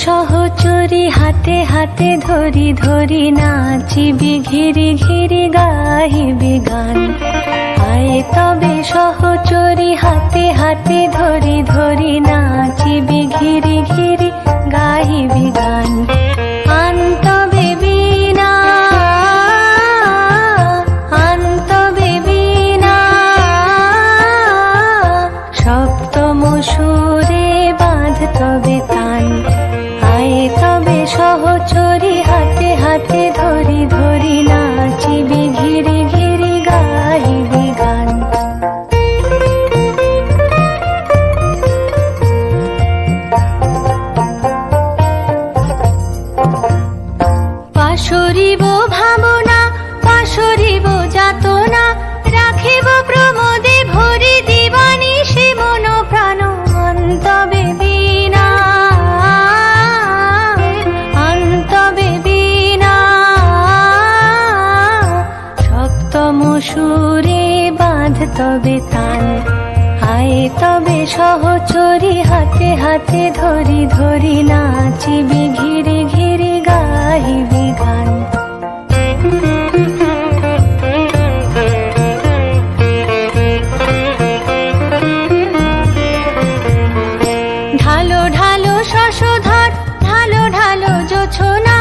সহচরী হাতে হাতে ধরি ধরি নাচিবি ঘিরি ঘিরি গাহিবি গান। আয় তবে সহচরী হাতে হাতে ধরি ধরি নাচিবি ঘিরি ঘিরি গাহিবি গান। আনতবে বীণা আনতবে বীণা সপ্তম সুরে বাঁধতবে তান। আয় তবে সহচরী হাতে হাতে ধরি ধরি নাচিবি ঘিরি ঘিরি গাহিবি গান। পাশরিব ভাবনা পাশরিব যাতনা রাখিব প্রমোদে ভরি দিবানিশি মন প্রাণ। অন্তবে বীণা অন্তবে বীণা সপ্তম সুরে বাঁধতবে তান। আয় তবে সহচরী হাতে হাতে ধরি ধরি নাচিবি ঘিরি ঘিরি গাহিবি গান। ঢালো ঢালো শশধর ঢালো ঢালো জোছনা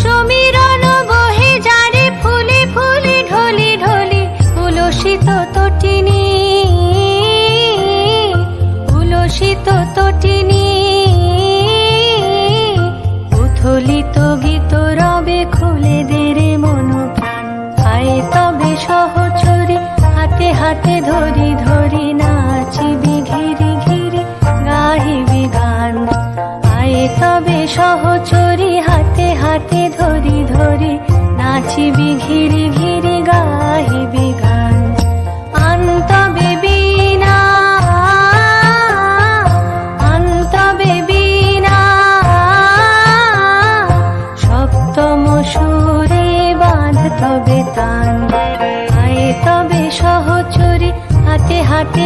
সমীরণ বহে যারে ফুলে ফুলে ঢলি ঢলি। উলসিত তটিনী উলসিত তটিনী উথলিত গীত রবে খুলে দেরে মন প্রাণ। আয় তবে সহচরী হাতে হাতে ধরি ধরি নাচিবি ঘিরি ঘিরি গাহিবি গান। আয় তবে সহচরী হাতে হাতে ধরি ধরি নাচিবি ঘিরি ঘিরি গাহিবি গান। আনতবে বীণা আনতবে বীণা সপ্তম সুরে বাঁধতবে তান। আয় তবে সহচরী হাতে হাতে